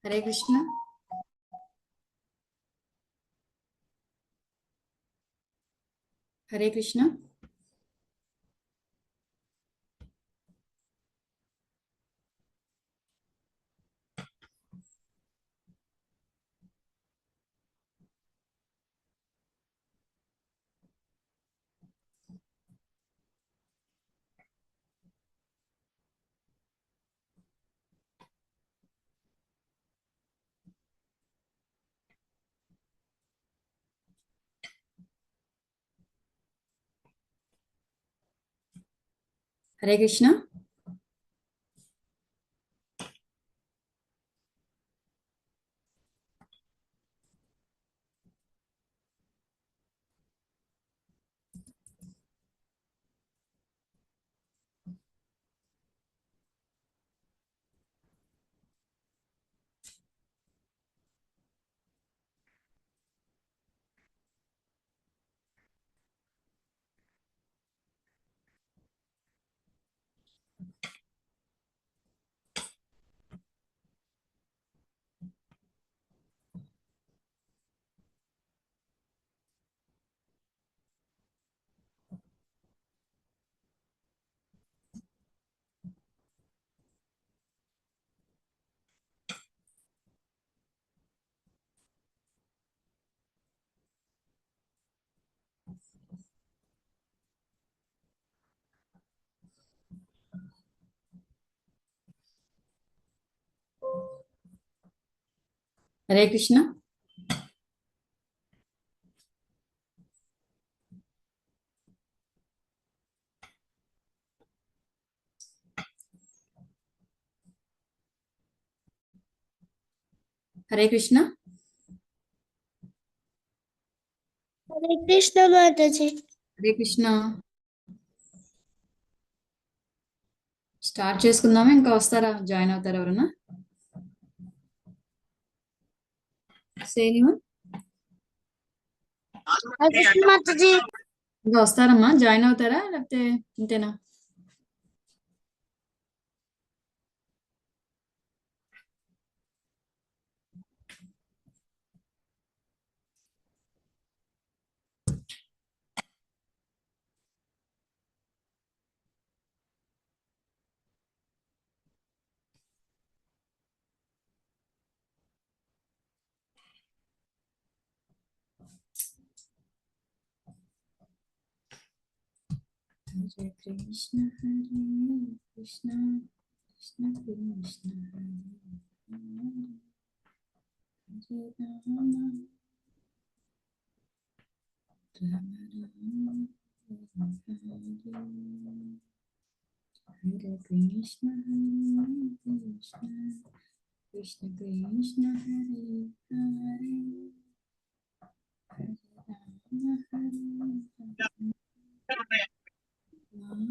हरे कृष्ण। हरे कृष्ण। हरे कृष्ण। हरे कृष्ण। हरे कृष्ण। हरे कृष्ण माता जी। हरे कृष्ण। స్టార్ట్ చేసుకుందామా? ఇంకా వస్తారా? జాయిన్ అవుతారా ఎవరన్నా? సేనివా हरे कृष्ण माता जी। ఇంకా వస్తారమ్మా? జాయిన్ అవుతారా లేకపోతే ఇంతేనా? హరే కృష్ణ హరే కృష్ణ కృష్ణ కృష్ణ హరే హరే రామ రామ రామ హరే కృష్ణ కృష్ణ కృష్ణ కృష్ణ హరే హరే హరే రామ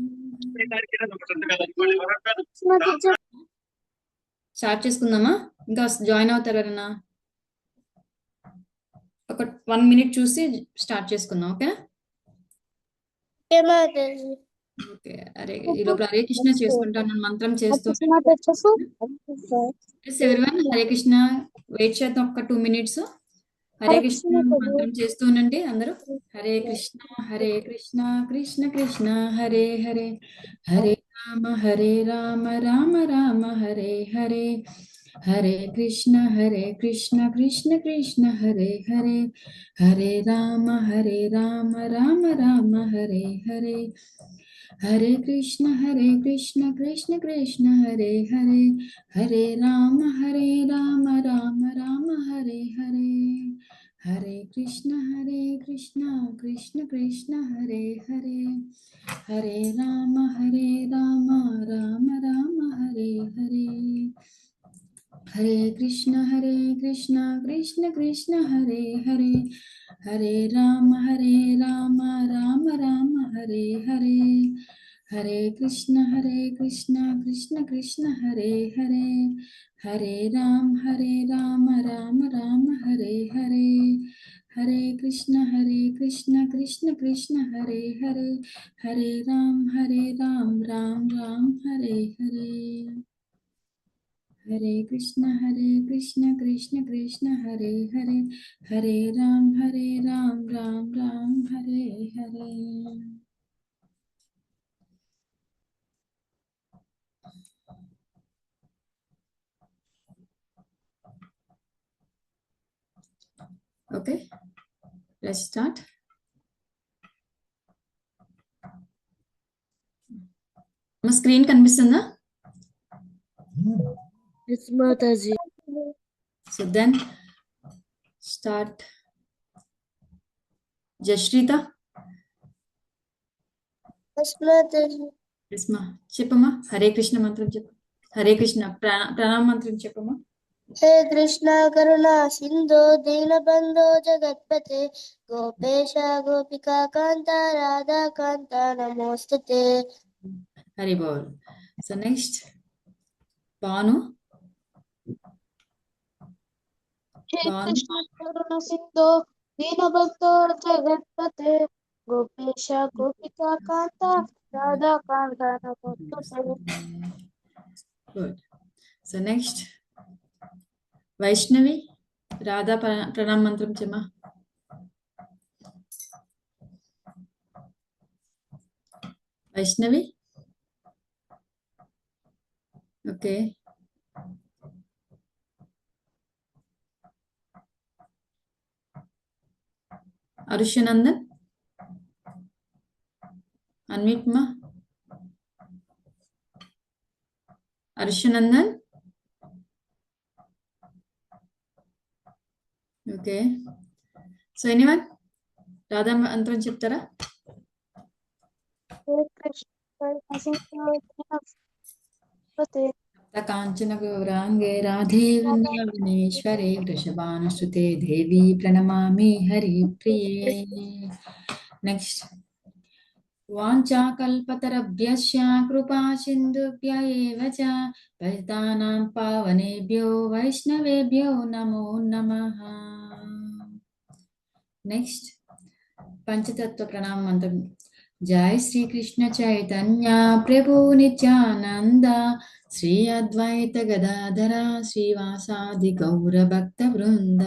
స్టార్ట్ చేసుకుందామా? ఇంకా జాయిన్ అవుతారు ఎవరన్నా? ఒక 1 మినిట్ చూసి స్టార్ట్ చేసుకుందాం. ఓకేనా? जय माता जी। ఓకే. అరే ఈ లోపల హరే కృష్ణ చేసుకుంటాను మంత్రం చేస్తూ. ఎవరివన్ హరే కృష్ణ వెయిట్ చేద్దాం ఒక 2 మినిట్స్. హరే కృష్ణ మంత్రం చేస్తూ ఉండండి అందరూ. Hare Krishna Krishna Krishna Hare Hare Hare Rama Rama Rama Hare Hare Hare Krishna Krishna Krishna Hare Hare Hare Rama Rama Rama Hare Hare Hare Krishna Krishna Krishna Hare Hare Hare Rama Rama Rama Hare Hare Hare Krishna Krishna Krishna Hare Hare Hare Rama Rama Rama Hare Hare Hare Krishna Krishna Krishna Hare Hare Hare Rama Rama Rama Hare Hare Hare Krishna Krishna Krishna Hare Hare Hare Rama Rama Rama Hare Hare Hare Krishna Krishna Krishna Hare Hare Hare Rama Rama Rama Hare Hare Hare Krishna Krishna Krishna Hare Hare Hare Ram Ram Hare Hare. Okay, let's start. మా స్క్రీన్ కనిపిస్తుందా? Yes, Mataji. So then start. Jashritha, Yes, Mataji. ఎస్మా చెప్పమ్మా. హరే కృష్ణ మంత్రం చెప్పు. హరే కృష్ణ ప్రణామ మంత్రం చెప్పమ్మా. हे कृष्णा करुणा सिंधु दीनबंधो जगत्पते गोपेश गोपिका कांता राधा कांता नमोस्तुते. హరి బోల్. So next Bhanu. Hey Bhanu Krishna Karuna Sindhu Deenabandhu Jagatpate Gopesha Gopika Kanta Radha Kanta Namaste. Good. So next Vaishnavi, Radha ప్రణామ మంత్రం చెమ్మా. వైష్ణవి, ఓకే. అరుషనందన్, అన్మిట్ మా. Arushanandan, okay. So anyone Radha మంత్రం చెప్తారా? Hey Krishna Karuna Sindhu Deenabandhu కాంచన గౌరాంగే రాధే వృందావనేశ్వరే వృషభానుసుతే దేవి ప్రణమామి హరి ప్రియే. నెక్స్ట్ వాంఛాకల్పతరభ్యశ్చ కృపా సింధుభ్య ఏవ చ పతితానాం పావనేభ్యో వైష్ణవేభ్యో నమో నమః. నెక్స్ట్ పంచతత్వ ప్రణామ మంత్రం. జై శ్రీ కృష్ణ చైతన్య ప్రభు నిత్యానంద శ్రీ అద్వైత గదాధర శ్రీవాసాది గౌర భక్త బృంద.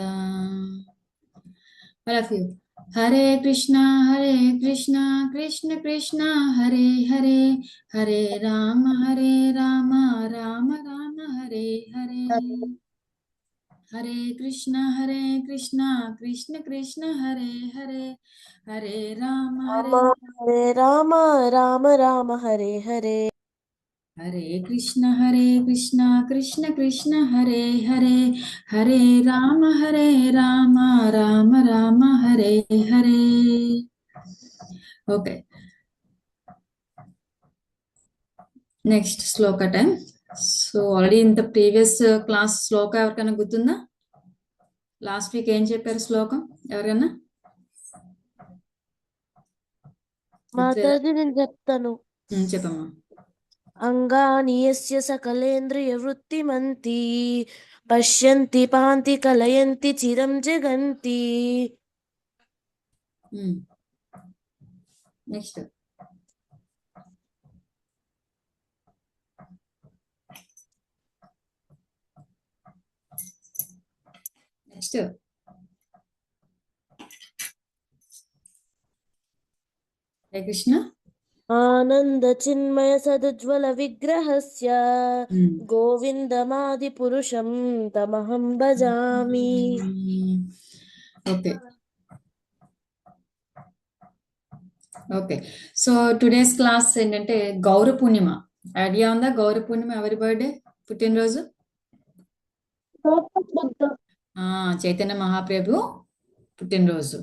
Hare Krishna Krishna Krishna Hare Hare Hare Rama Rama Rama Hare Hare. Hare Krishna Krishna Krishna Hare Hare Hare Rama Hare Rama Rama Rama Hare Hare. Hare Krishna Krishna Krishna Hare Hare Hare Rama Rama Hare Hare. Okay, next shloka time. So already ఇంత ప్రీవియస్ క్లాస్ శ్లోక ఎవరికైనా గుర్తుందా? లాస్ట్ వీక్ ఏం చెప్పారు శ్లోకం ఎవరికైనా? Mataji నేను చెప్తాను. చెప్పమ్మా. అంగాని యస్య సకలేంద్రియ వృత్తిమంతి పశ్యంతి పాంతి కలయంతి చిరం జగంతి. Next next Hare Krishna. ఆనంద చిన్మయ సదుజ్వల విగ్రహస్య గోవిందమాది పురుషం తమహం భజామి. Okay okay. So today's class ఏంటంటే గౌర పూర్ణిమ. ఐడియా ఉందా? గౌర పూర్ణిమ ఎవరి బర్త్డే, పుట్టినరోజు? చైతన్య మహాప్రభు పుట్టినరోజు.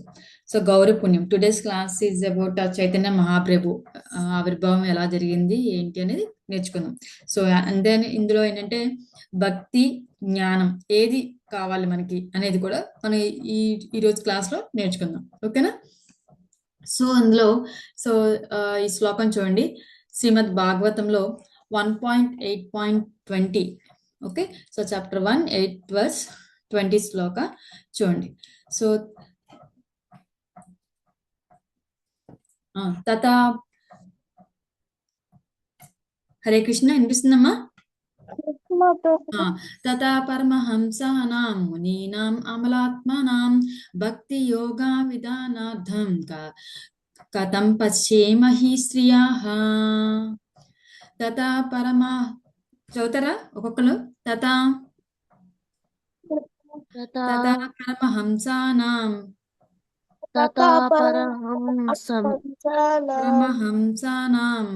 సో గౌర పుణ్యం. Today's class is about Chaitanya Mahaprabhu ఆవిర్భావం ఎలా జరిగింది ఏంటి అనేది నేర్చుకుందాం. సో అండ్ దెన్ ఇందులో ఏంటంటే భక్తి జ్ఞానం ఏది కావాలి మనకి అనేది కూడా మనం ఈరోజు క్లాస్లో నేర్చుకుందాం. ఓకేనా? సో అందులో ఈ శ్లోకం చూడండి. శ్రీమద్ భాగవతంలో 1.8.20. ఓకే, సో చాప్టర్ 1 8:20 శ్లోక చూడండి. సో తథా. హరే కృష్ణ, వినిపిస్తుందమ్మా? తథా పరమహంసానాం మునీనాం అమలాత్మనాం భక్తి యోగా విధానార్థం కథం పశ్యేమహి శ్రియాః. తథా పరమ చదువుతారా ఒక్కొక్కరు? తథా తథా తథా పరమహంసానాం తథా పరహంసం పరమహంసానాం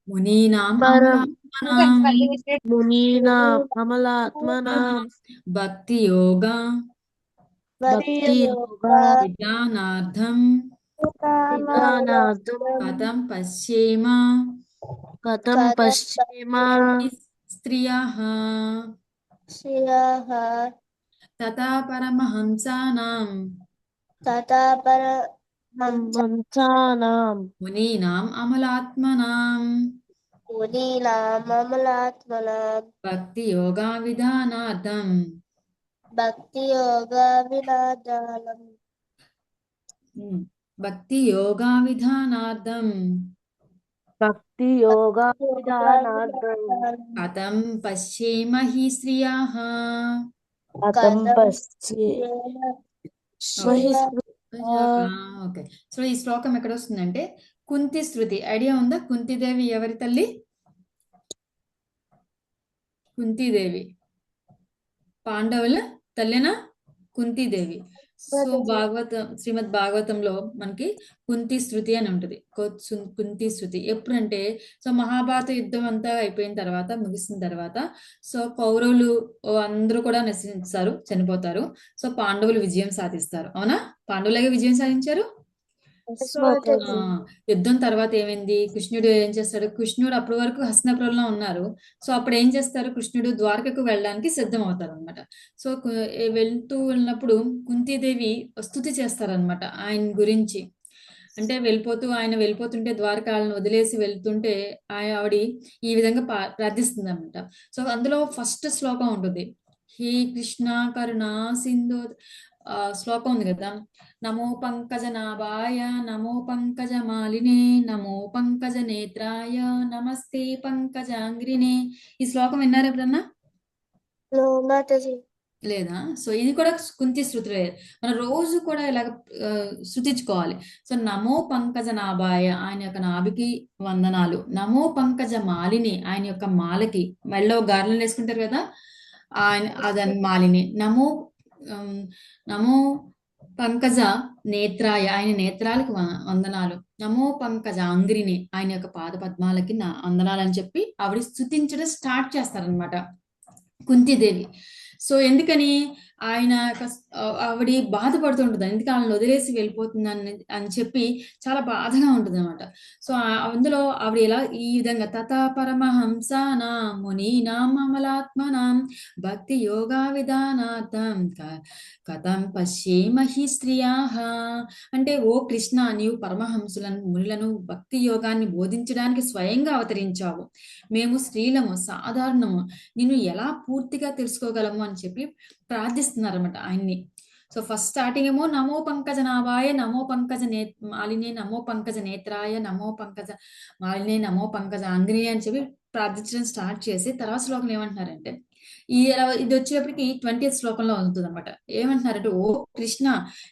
మునీనాం పరం అమలాత్మనాం మునీనా అమలాత్మనా భక్తి యోగా భక్తి యోగా విధానార్థం విధానార్థం కథం పశ్యేమ కథం పశ్చిమ స్త్రియాః. శ్రియాః తథా పరమహంసానాం తథా పరమహంస హంసానాం మునీనాం అమలాత్మనాం మునీనామలాత్మనాం భక్తి యోగా విధానార్థం భక్తి యోగా వినాదానం భక్తి యోగా విధానార్థం భక్తి యోగా విధానార్థం కథం పశ్యేమహి శ్రియాః. కథం పశ్చిమ ఓకే. సో ఈ శ్లోకం ఎక్కడ వస్తుందంటే కుంతి శృతి. ఐడియా ఉందా? కుంతిదేవి ఎవరి తల్లి? కుంతిదేవి పాండవుల తల్లినా కుంతిదేవి. సో శ్రీమద్ భాగవతంలో మనకి కుంతి శృతి అని ఉంటుంది. కుంతి శృతి ఎప్పుడంటే సో మహాభారత యుద్ధం అంతా అయిపోయిన తర్వాత ముగిసిన తర్వాత సో కౌరవులు అందరూ కూడా నశిస్తారు, చనిపోతారు. సో పాండవులు విజయం సాధిస్తారు. అవునా? పాండవులే విజయం సాధించారు. యుద్ధం తర్వాత ఏమైంది? కృష్ణుడు ఏం చేస్తాడు? కృష్ణుడు అప్పటి వరకు హస్తినాపురంలో ఉన్నారు. సో అప్పుడు ఏం చేస్తారు? కృష్ణుడు ద్వారకకు వెళ్ళడానికి సిద్ధం అవుతారు అనమాట. సో వెళ్తూ ఉన్నప్పుడు కుంతీదేవి స్తుతి చేస్తారనమాట ఆయన గురించి. అంటే ఆయన వెళ్ళిపోతుంటే ద్వారకాలను వదిలేసి వెళ్తుంటే ఆవిడ ఈ విధంగా ప్రార్థిస్తుంది అనమాట. సో అందులో ఫస్ట్ శ్లోకం ఉంటుంది. హే కృష్ణ కరుణా సింధు శ్లోకం ఉంది కదా. నమో పంకజనాభాయ నమో పంకజమాలినే నమో పంకజ నేత్రాయ నమస్తే పంకజాంగ్రినే. ఈ శ్లోకం విన్నారు ఎప్పుడన్నా? లేదా? సో ఇది కూడా కుంతి శృతిలో మనం రోజు కూడా ఇలాగ శృతించుకోవాలి. సో నమో పంకజ నాభాయ ఆయన యొక్క నాభికి వందనాలు. నమో పంకజ మాలిని ఆయన యొక్క మాలకి మెళ్ళో గార్లను వేసుకుంటారు కదా ఆయన అదని మాలిని. నమో పంకజ నేత్రాయ ఆయన నేత్రాలకు వందనాలు. నమో పంకజ అంగ్రిని ఆయన యొక్క పాద పద్మాలకి వందనాలు అని చెప్పి ఆవిడ స్తుతించడం స్టార్ట్ చేస్తారనమాట కుంతిదేవి. సో ఎందుకని ఆవిడ బాధపడుతుంటుంది, ఎందుకు వాళ్ళని వదిలేసి వెళ్ళిపోతుందని అని చెప్పి చాలా బాధగా ఉంటుంది అనమాట. సో అందులో ఆవిడ ఎలా ఈ విధంగా తథా పరమహంసానాం మునీనాం అమలాత్మనాం భక్తి యోగా విధానార్థం కథం పశ్యేమహి స్త్రియాః. అంటే ఓ కృష్ణ, నీవు పరమహంసులను మునులను భక్తి యోగాన్ని బోధించడానికి స్వయంగా అవతరించావు. మేము స్త్రీలము, సాధారణము, నిన్ను ఎలా పూర్తిగా తెలుసుకోగలము అని చెప్పి ప్రార్థిస్తున్నారన్నమాట ఆయన్ని. సో ఫస్ట్ స్టార్టింగ్ ఏమో నమో పంకజ నాభాయ నమో పంకజ మాలినే నమో పంకజ నేత్రాయ నమో పంకజ మాలినే నమో పంకజ అంగ్రినే అని చెప్పి ప్రార్థించడం స్టార్ట్ చేసి తర్వాత శ్లోకం ఏమంటున్నారంటే ఇది వచ్చేటప్పటికి 20th శ్లోకంలో ఉంటుంది అనమాట. ఏమంటున్నారంటే ఓ కృష్ణ,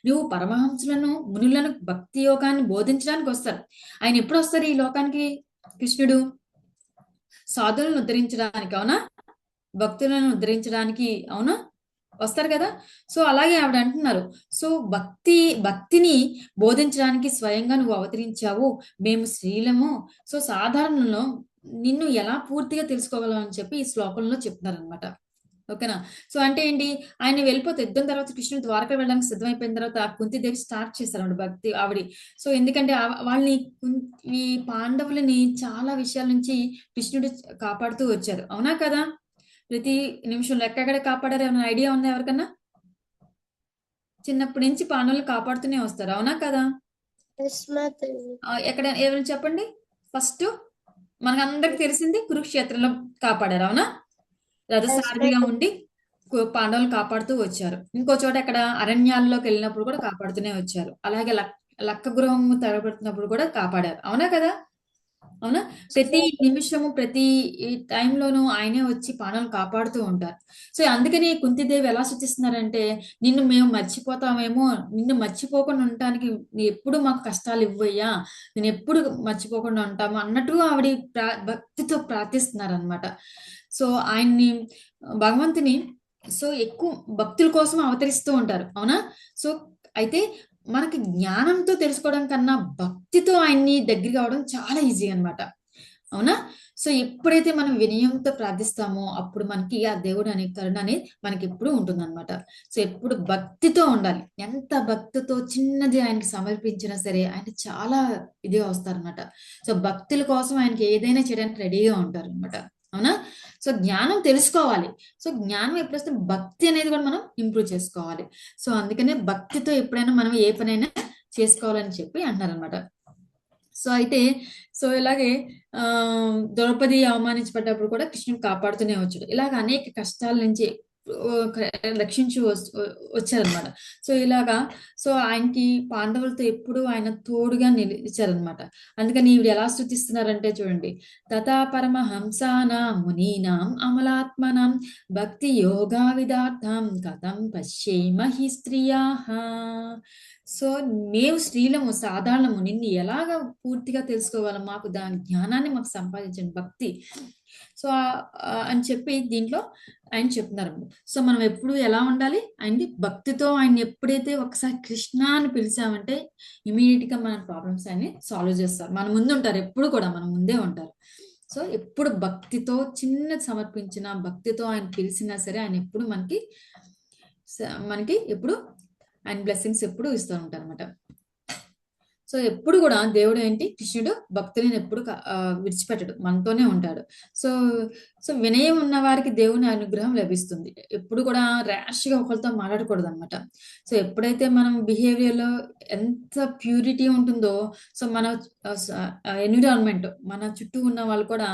నువ్వు పరమహంసులను మునులను భక్తి యోగాన్ని బోధించడానికి వస్తారు. ఆయన ఎప్పుడు వస్తారు ఈ లోకానికి? కృష్ణుడు సాధులను ఉద్ధరించడానికి, అవునా? భక్తులను ఉద్ధరించడానికి, అవునా? వస్తారు కదా. సో అలాగే ఆవిడ అంటున్నారు, సో భక్తిని బోధించడానికి స్వయంగా నువ్వు అవతరించావు. మేము స్త్రీలము, సో సాధారణంలో నిన్ను ఎలా పూర్తిగా తెలుసుకోగలం అని చెప్పి ఈ శ్లోకంలో చెప్తున్నారు అనమాట. ఓకేనా? సో అంటే ఏంటి? ఆయన వెళ్ళిపోతే యుద్ధం తర్వాత కృష్ణుడు ద్వారక వెళ్ళడానికి సిద్ధమైపోయిన తర్వాత కుంతిదేవి స్టార్ట్ చేస్తారన్నమాట భక్తి ఆవిడ. సో ఎందుకంటే వాళ్ళని ఈ పాండవులని చాలా విషయాల నుంచి కృష్ణుడు కాపాడుతూ వచ్చారు, అవునా కదా? ప్రతి నిమిషంలో ఎక్కడ కాపాడారు ఏమైనా ఐడియా ఉందా ఎవరికన్నా? చిన్నప్పటి నుంచి పాండవులు కాపాడుతూనే వస్తారు, అవునా కదా? ఎక్కడ ఎవరైనా చెప్పండి. ఫస్ట్ మనకందరికి తెలిసింది కురుక్షేత్రంలో కాపాడారు, అవునా? రథసారథిగా ఉండి పాండవులు కాపాడుతూ వచ్చారు. ఇంకో చోట ఎక్కడ అరణ్యాల్లోకి వెళ్ళినప్పుడు కూడా కాపాడుతూనే వచ్చారు. అలాగే లక్క గృహం తగబడుతున్నప్పుడు కూడా కాపాడారు, అవునా కదా? అవునా? ప్రతి నిమిషము ప్రతి ఈ టైంలోనూ ఆయనే వచ్చి ప్రాణాలు కాపాడుతూ ఉంటారు. సో అందుకని కుంతిదేవి ఎలా సూచిస్తున్నారంటే, నిన్ను మేము మర్చిపోతామేమో, నిన్ను మర్చిపోకుండా ఉండటానికి నీ ఎప్పుడు మాకు కష్టాలు ఇవ్వయ్యా, నేను ఎప్పుడు మర్చిపోకుండా ఉంటాము అన్నట్టుగా ఆవిడ భక్తితో ప్రార్థిస్తున్నారు అనమాట. సో ఆయన్ని భగవంతుని సో ఎక్కువ భక్తుల కోసం అవతరిస్తూ ఉంటారు. అవునా? సో అయితే మనకి జ్ఞానంతో తెలుసుకోవడం కన్నా భక్తితో ఆయన్ని దగ్గరికి అవడం చాలా ఈజీ అన్నమాట. అవునా? సో ఎప్పుడైతే మనం వినయంతో ప్రార్థిస్తామో అప్పుడు మనకి ఆ దేవుడు అనే కరుణ అనేది మనకి ఎప్పుడు ఉంటుందన్నమాట. సో ఎప్పుడు భక్తితో ఉండాలి. ఎంత భక్తితో చిన్నది ఆయనకి సమర్పించినా సరే ఆయన చాలా ఇదిగా వస్తారనమాట. సో భక్తుల కోసం ఆయనకి ఏదైనా చేయడానికి రెడీగా ఉంటారు అనమాట. అవునా? సో జ్ఞానం తెలుసుకోవాలి. సో జ్ఞానం ఎప్పుడొస్తే భక్తి అనేది కూడా మనం ఇంప్రూవ్ చేసుకోవాలి. సో అందుకనే భక్తితో ఎప్పుడైనా మనం ఏ పనైనా చేసుకోవాలని చెప్పి అంటున్నారనమాట. సో అయితే సో ఇలాగే ఆ ద్రౌపది అవమానించబడ్డప్పుడు కూడా కృష్ణుడు కాపాడుతూనే వచ్చాడు. ఇలాగ అనేక కష్టాల నుంచి రక్షించి వచ్చారనమాట. సో ఇలాగా సో ఆయనకి పాండవులతో ఎప్పుడు ఆయన తోడుగా నిలిచారనమాట. అందుకని ఈవిడ ఎలా స్తుతిస్తున్నారంటే చూడండి, తథా పరమహంసానాం మునీనాం అమలాత్మనాం భక్తి యోగా విదార్థం కథం పశ్యేమహి స్త్రియాః. సో మేము స్త్రీలము సాధారణము నిన్ను ఎలాగ పూర్తిగా తెలుసుకోవాలి, మాకు దాని జ్ఞానాన్ని మాకు సంపాదించండి భక్తి. సో అని చెప్పి దీంట్లో ఆయన చెప్తున్నారు. సో మనం ఎప్పుడు ఎలా ఉండాలి, ఆయన్ని భక్తితో ఆయన ఎప్పుడైతే ఒకసారి కృష్ణ అని పిలిచామంటే ఇమీడియట్ గా మన ప్రాబ్లమ్స్ అన్ని సాల్వ్ చేస్తారు. మన ముందు ఉంటారు, ఎప్పుడు కూడా మన ముందే ఉంటారు. సో ఎప్పుడు భక్తితో చిన్నది సమర్పించిన భక్తితో ఆయన పిలిచినా సరే ఆయన ఎప్పుడు మనకి ఎప్పుడు ఆయన బ్లెస్సింగ్స్ ఎప్పుడు ఇస్తూ ఉంటారు అనమాట. సో ఎప్పుడు కూడా దేవుడు ఏంటి, కృష్ణుడు భక్తులను ఎప్పుడు విడిచిపెట్టడు, మనతోనే ఉంటాడు. సో సో వినయం ఉన్న వారికి దేవుని అనుగ్రహం లభిస్తుంది. ఎప్పుడు కూడా ర్యాష్ గా ఒకరితో మాట్లాడకూడదు అనమాట. సో ఎప్పుడైతే మనం బిహేవియర్ లో ఎంత ప్యూరిటీ ఉంటుందో, సో మన ఎన్విరాన్మెంట్ మన చుట్టూ ఉన్న వాళ్ళు కూడా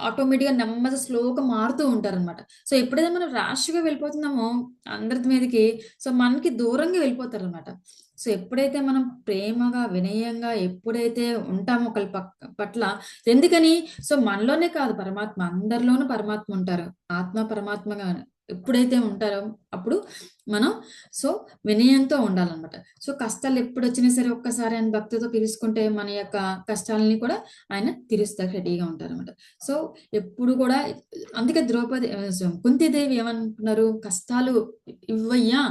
ఆటోమేటిక్ గా నెమ్మది స్లోగా మారుతూ ఉంటారు అనమాట. సో ఎప్పుడైతే మనం ర్యాష్ గా వెళ్ళిపోతున్నామో అందరి మీదకి, సో మనకి దూరంగా వెళ్ళిపోతారు అనమాట. సో ఎప్పుడైతే మనం ప్రేమగా వినయంగా ఎప్పుడైతే ఉంటామో ఒకరి పట్ల, ఎందుకని సో మనలోనే కాదు పరమాత్మ, అందరిలోనూ పరమాత్మ ఉంటారు. ఆత్మ పరమాత్మగా ఎప్పుడైతే ఉంటారో అప్పుడు మనం సో వినయంతో ఉండాలన్నమాట. సో కష్టాలు ఎప్పుడు వచ్చినా సరే ఒక్కసారి ఆయన భక్తితో పిలుచుకుంటే మన యొక్క కష్టాలని కూడా ఆయన తీరుస్తాకి రెడీగా ఉంటారన్నమాట. సో ఎప్పుడు కూడా అందుకే కుంతిదేవి ఏమంటున్నారు, కష్టాలు ఇవ్వయ్యా,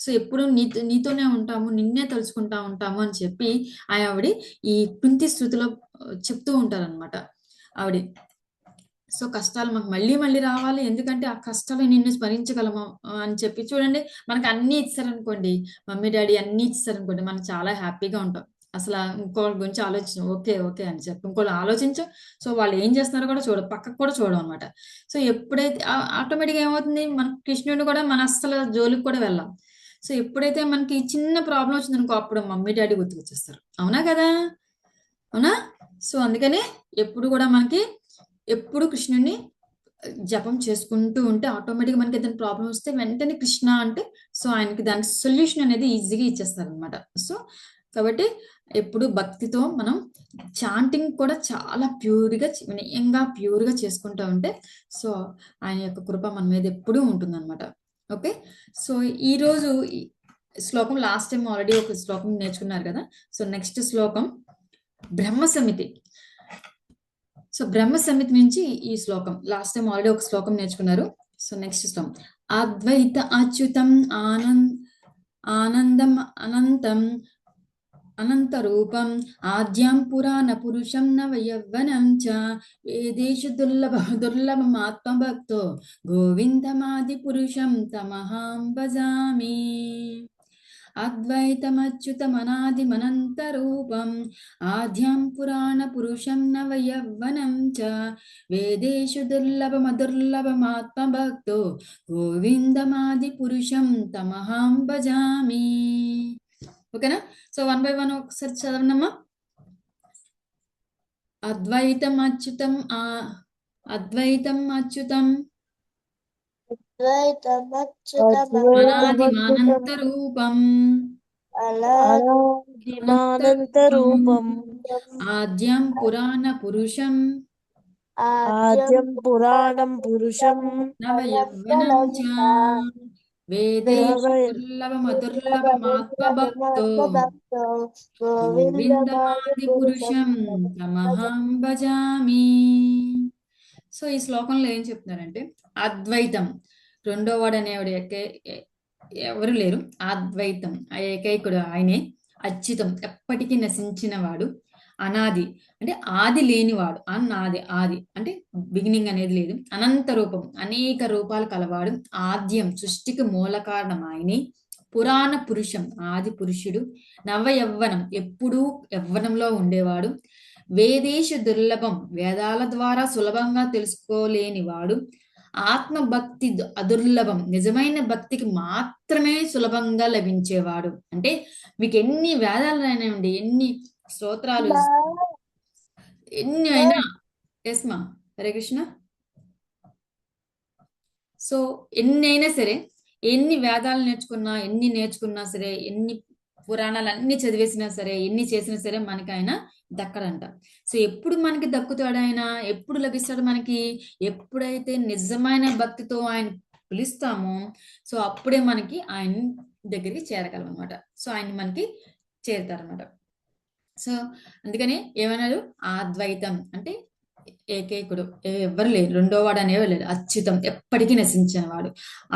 సో ఎప్పుడు నీతోనే ఉంటాము, నిన్నే తలుచుకుంటా ఉంటాము అని చెప్పి ఆవిడ ఈ కుంతి స్థుతిలో చెప్తూ ఉంటారనమాట ఆవిడ. సో కష్టాలు మాకు మళ్ళీ మళ్ళీ రావాలి, ఎందుకంటే ఆ కష్టాలు నిన్ను స్మరించగలము అని చెప్పి. చూడండి మనకు అన్ని ఇచ్చారనుకోండి, మమ్మీ డాడీ అన్ని ఇచ్చారనుకోండి, మనం చాలా హ్యాపీగా ఉంటాం. అసలు ఇంకోళ్ళ గురించి ఆలోచించం, ఓకే ఓకే అని చెప్పి ఇంకోళ్ళు ఆలోచించం. సో వాళ్ళు ఏం చేస్తున్నారో కూడా పక్కకు కూడా చూడం అనమాట. సో ఎప్పుడైతే ఆటోమేటిక్గా ఏమవుతుంది, మన కృష్ణుడు కూడా మన అస్సలు జోలికి కూడా వెళ్ళాం. సో ఎప్పుడైతే మనకి చిన్న ప్రాబ్లం వచ్చింది అనుకో అప్పుడు మమ్మీ డాడీ గుర్తుకొచ్చేస్తారు. అవునా కదా? అవునా? సో అందుకని ఎప్పుడు కూడా మనకి ఎప్పుడు కృష్ణుడిని జపం చేసుకుంటూ ఉంటే ఆటోమేటిక్గా మనకి ఏదైనా ప్రాబ్లం వస్తే వెంటనే కృష్ణ అంటే సో ఆయనకి దానికి సొల్యూషన్ అనేది ఈజీగా ఇచ్చేస్తారు అనమాట. సో కాబట్టి ఎప్పుడు భక్తితో మనం చాంటింగ్ కూడా చాలా ప్యూర్గా వినయంగా ప్యూర్గా చేసుకుంటూ ఉంటే సో ఆయన యొక్క కృప మన మీద ఎప్పుడూ ఉంటుందన్నమాట. ఓకే. సో ఈరోజు శ్లోకం లాస్ట్ టైం ఆల్రెడీ ఒక శ్లోకం నేర్చుకున్నారు కదా. సో నెక్స్ట్ శ్లోకం బ్రహ్మ సమితి. సో బ్రహ్మ సమితి నుంచి ఈ శ్లోకం లాస్ట్ టైం ఆల్రెడీ ఒక శ్లోకం నేర్చుకున్నారు. సో నెక్స్ట్ శ్లోకం అద్వైత అచ్యుతం ఆనందం అనంతం అనంత రూపం ఆద్యం పురాణ పురుషం నవ యవ్వనం చ వేదేషు దుర్లభం ఆత్మభక్తో గోవిందమాది పురుషం తమహం భజామి. అద్వైతమచ్యుతమనాదిమనంతరూపం ఆద్యం పురాణ పురుషం నవ యవ్వనం చ వేదేషు దుర్లభమదుర్లభమాత్మభక్తో గోవిందమాది పురుషం తమహం భజామి. ఓకేనా? సో వన్ బై వన్ ఒకసారి చదవనమ్మా. అద్వైతం అచ్యుతం అనాదిమానంత రూపం అనాదిమానంత రూపం ఆద్యం పురాణ పురుషం ఆద్యం పురాణం పురుషం నవ యవ్వనం చ వేదేషు దుర్లభమదుర్లభమాత్మభక్తో గోవిందమాది పురుషం తమహం భజామి. సో ఈ శ్లోకంలో ఏం చెప్తున్నారంటే అద్వైతం రెండో వాడు అనేవాడు ఎవరు లేరు. అద్వైతం ఆ ఏకైకుడు ఆయనే. అచ్యుతం ఎప్పటికీ నశించిన వాడు. అనాది అంటే ఆది లేనివాడు. అనాది ఆది అంటే బిగినింగ్ అనేది లేదు. అనంత రూపం అనేక రూపాలు కలవాడు. ఆద్యం సృష్టికి మూల కారణం ఆయనే. పురాణ పురుషం ఆది పురుషుడు. నవ యవ్వనం ఎప్పుడూ యవ్వనంలో ఉండేవాడు. వేదేశు దుర్లభం వేదాల ద్వారా సులభంగా తెలుసుకోలేనివాడు. ఆత్మభక్తి అదుర్లభం నిజమైన భక్తికి మాత్రమే సులభంగా లభించేవాడు. అంటే మీకు ఎన్ని వేదాలు అయినాయండి, ఎన్ని స్తోత్రాలు ఎన్ని అయినా ఎస్మా హరే కృష్ణ. సో ఎన్ని అయినా సరే, ఎన్ని వేదాలు నేర్చుకున్నా సరే, ఎన్ని పురాణాలు అన్ని చదివేసినా సరే, ఎన్ని చేసినా సరే మనకి ఆయన దక్కడంట. సో ఎప్పుడు మనకి దక్కుతాడు ఆయన, ఎప్పుడు లభిస్తాడు మనకి? ఎప్పుడైతే నిజమైన భక్తితో ఆయన పిలుస్తామో సో అప్పుడే మనకి ఆయన దగ్గరికి చేరగలం అనమాట. సో ఆయన మనకి చేరుతారనమాట. సో అందుకని ఏమన్నారు? అద్వైతం అంటే ఏకైకుడు, ఎవ్వరు లేరు, రెండో వాడు అనేవాడు లేడు. అచ్యుతం ఎప్పటికీ నశించిన వాడు.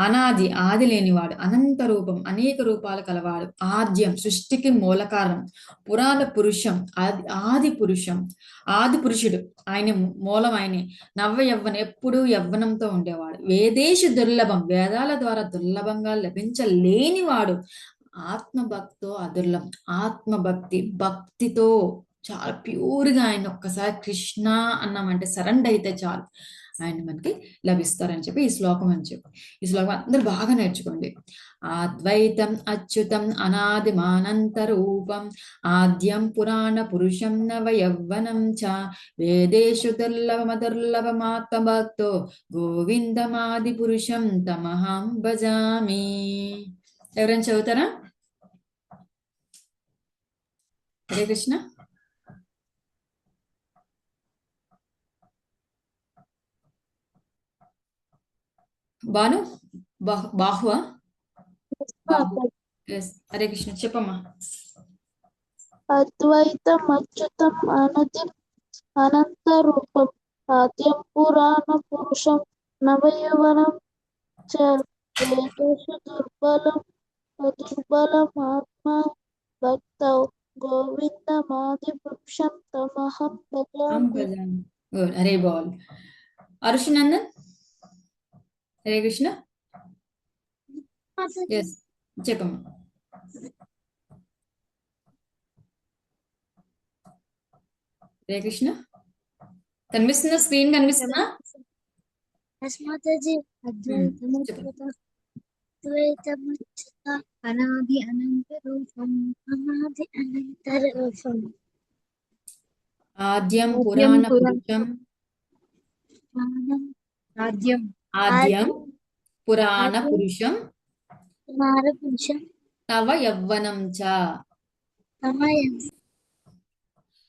అనాది ఆది లేనివాడు. అనంత రూపం అనేక రూపాలు కలవాడు. ఆద్యం సృష్టికి మూల కారణం. పురాణ పురుషం ఆది పురుషం ఆది పురుషుడు ఆయన మూలం ఆయనే. నవ యవ్వనం ఎప్పుడూ యవ్వనంతో ఉండేవాడు. వేదేశు దుర్లభం వేదాల ద్వారా దుర్లభంగా లభించలేనివాడు. ఆత్మభక్తో అదుర్లభం ఆత్మభక్తి భక్తితో చాలా ప్యూర్గా ఆయన ఒక్కసారి కృష్ణ అన్నామంటే సరెండర్ అయితే చాలు ఆయన మనకి లభిస్తారని చెప్పి ఈ శ్లోకం అని చెప్పి ఈ శ్లోకం అందరూ బాగా నేర్చుకోండి. అద్వైతం అచ్యుతం అనాదిమానంత రూపం ఆద్యం పురాణ పురుషం నవ యవ్వనం చ వేదేషు దుర్లభమదుర్లభమాత్మభక్తో గోవిందమాది పురుషం తమహం భజామి. ఎవరైనా చదువుతారా? హరే కృష్ణ. బాను బాహువా హరే కృష్ణ చెప్పమ్మా. అద్వైతం అచ్యుతం అనంత రూపం ఆద్యం పురాణ పురుషం నవయవనం చ వేదేషు దుర్బలం ఆత్మ భక్తౌ గోవిందమాది పురుషం తమహం భజామి. హరే బోల్. అరుషునందన్ హరే కృష్ణ. ఎస్ చెప్పమ్మా. హరే కృష్ణ. కనిపిస్తుందా? స్క్రీన్ కనిపిస్తుందా? అనాది అనంత రూపం ఆద్యం పురాణ పురుషం ఆద్యం పురాణ పురుషం నవ యవ్వనం చ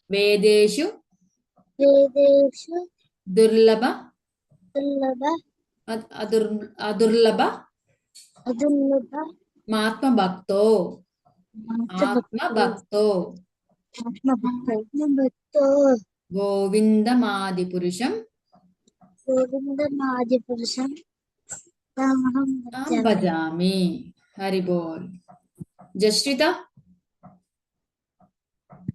వేదేషు దుర్లభ అదుర్లభ ఆత్మభక్తో గోవిందమాది పురుషం భజామి. హరి బోల్. జశ్రిత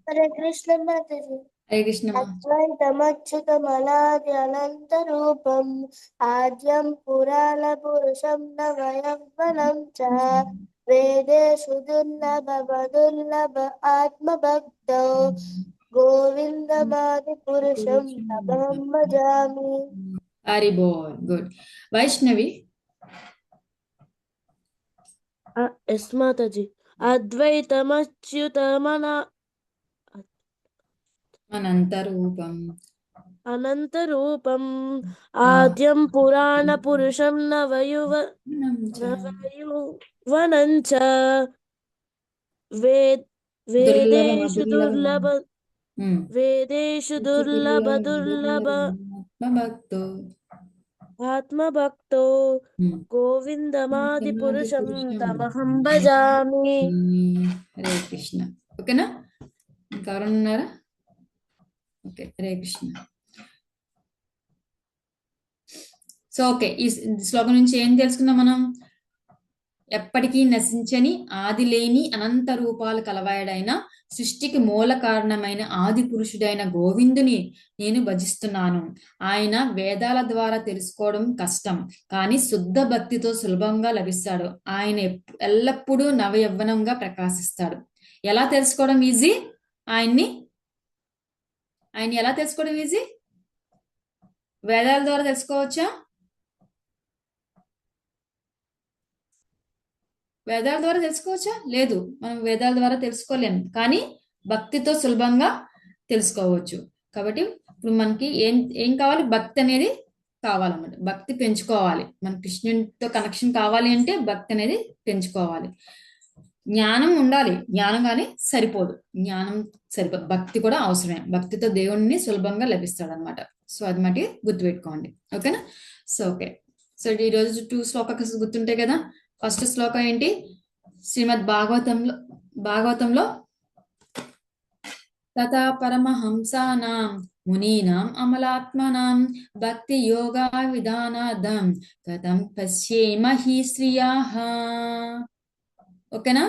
హరే కృష్ణ మాతాజీ. హరే కృష్ణ. అద్వైతమచ్యుతమనాది అనంత రూపం ఆద్యం పురాణ పురుషం నవ యవ్వనం చ వేదేషు దుర్లభ ఆత్మభక్తౌ గోవిందమాది పురుషం తమహం భజామి. హరి బోల్. గుడ్. వైష్ణవి ఎస్ మాతాజీ. అద్వైతమచ్యుతమన అనంత రూపం ఆద్యం పురాణ పురుషం నవయౌవనం చ వేదేషు దుర్లభ వేదేషు దుర్లభ దుర్లభ ఆత్మభక్తో ఆత్మభక్తో గోవిందమాది పురుషం తమహం భజామి. హరే కృష్ణ. ఓకేనా, ఇంకెవరైనా ఉన్నారా? Okay, Hare Krishna. So okay, ఈ శ్లోకం నుంచి ఏం తెలుసుకున్నాం మనం? ఎప్పటికీ నశించని ఆది లేని అనంత రూపాలు కలవాడైన సృష్టికి మూల కారణమైన ఆది పురుషుడైన గోవిందుని నేను భజిస్తున్నాను. ఆయన వేదాల ద్వారా తెలుసుకోవడం కష్టం, కానీ శుద్ధ భక్తితో సులభంగా లభిస్తాడు. ఆయన ఎల్లప్పుడూ నవయవ్వనంగా ప్రకాశిస్తాడు. ఎలా తెలుసుకోవడం ఈజీ? ఆయన ఎలా తెలుసుకోవడం ఈజీ? వేదాల ద్వారా తెలుసుకోవచ్చా? వేదాల ద్వారా తెలుసుకోవచ్చా? లేదు, మనం వేదాల ద్వారా తెలుసుకోలేము, కానీ భక్తితో సులభంగా తెలుసుకోవచ్చు. కాబట్టి ఇప్పుడు మనకి ఏం కావాలి? భక్తి అనేది కావాలన్నమాట. భక్తి పెంచుకోవాలి. మన కృష్ణునితో కనెక్షన్ కావాలి అంటే భక్తి అనేది పెంచుకోవాలి. జ్ఞానం ఉండాలి, జ్ఞానం కానీ సరిపోదు, జ్ఞానం సరిపోదు, భక్తి కూడా అవసరమే. భక్తితో దేవుణ్ణి సులభంగా లభిస్తాడు అనమాట. సో అది మట్టి గుర్తుపెట్టుకోండి. ఓకేనా? సో ఓకే, సో ఈరోజు 2 శ్లోకాలు గుర్తుంటాయి కదా. ఫస్ట్ శ్లోకం ఏంటి? శ్రీమద్ భాగవతంలో తథా పరమహంసానాం మునీనాం అమలాత్మనాం భక్తి యోగా విధానార్థం కథం పశ్యేమహి శ్రియాః. ఓకేనా?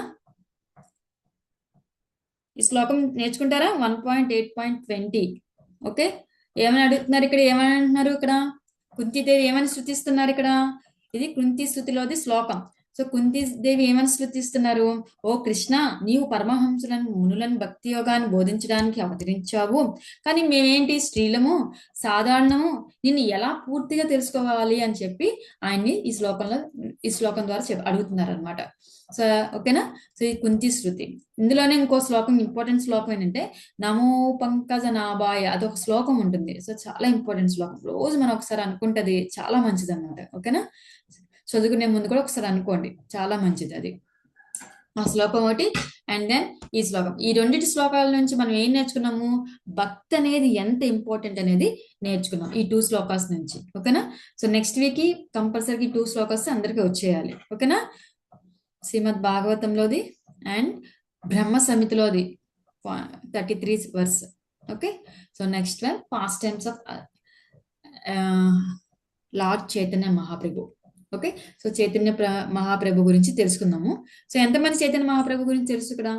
ఈ శ్లోకం నేర్చుకుంటారా? 1.8.20. ఓకే, ఏమని అడుగుతున్నారు ఇక్కడ? ఏమని అంటున్నారు ఇక్కడ? కుంతీదేవి ఏమని స్తుతిస్తున్నారు ఇక్కడ? ఇది కుంతి స్తుతిలోది శ్లోకం. సో కుంతీదేవి ఏమని స్తుతిస్తున్నారు? ఓ కృష్ణ, నీవు పరమహంసులను మునులను భక్తి యోగాన్ని బోధించడానికి అవతరించావు, కానీ మేమేంటి స్త్రీలము, సాధారణము, నిన్ను ఎలా పూర్తిగా తెలుసుకోవాలి అని చెప్పి ఆయన్ని ఈ శ్లోకం ద్వారా అడుగుతున్నారు అనమాట. సో ఓకేనా? సో ఈ కుంతి శృతి. ఇందులోనే ఇంకో శ్లోకం, ఇంపార్టెంట్ శ్లోకం ఏంటంటే నమో పంకజ నాభాయ, అదొక శ్లోకం ఉంటుంది. సో చాలా ఇంపార్టెంట్ శ్లోకం, రోజు మనం ఒకసారి అనుకుంటది, చాలా మంచిది అనమాట. ఓకేనా? చదువుకునే ముందు కూడా ఒకసారి అనుకోండి, చాలా మంచిది అది, ఆ శ్లోకం ఒకటి. అండ్ దెన్ ఈ శ్లోకం. ఈ 2 శ్లోకాల నుంచి మనం ఏం నేర్చుకున్నాము? భక్తి అనేది ఎంత ఇంపార్టెంట్ అనేది నేర్చుకున్నాం ఈ 2 శ్లోకాస్ నుంచి. ఓకేనా? So next week compulsory 2 shlokas అందరికీ వచ్చేయాలి. ఓకేనా? శ్రీమద్ భాగవతంలోది అండ్ బ్రహ్మ సమితిలోది 33 verse. Okay, so next one pastimes of Lord Chaitanya Mahaprabhu. Okay, so Chaitanya Mahaprabhu గురించి తెలుసుకుందాము. సో ఎంతమంది చైతన్య మహాప్రభు గురించి తెలుసు ఇక్కడ?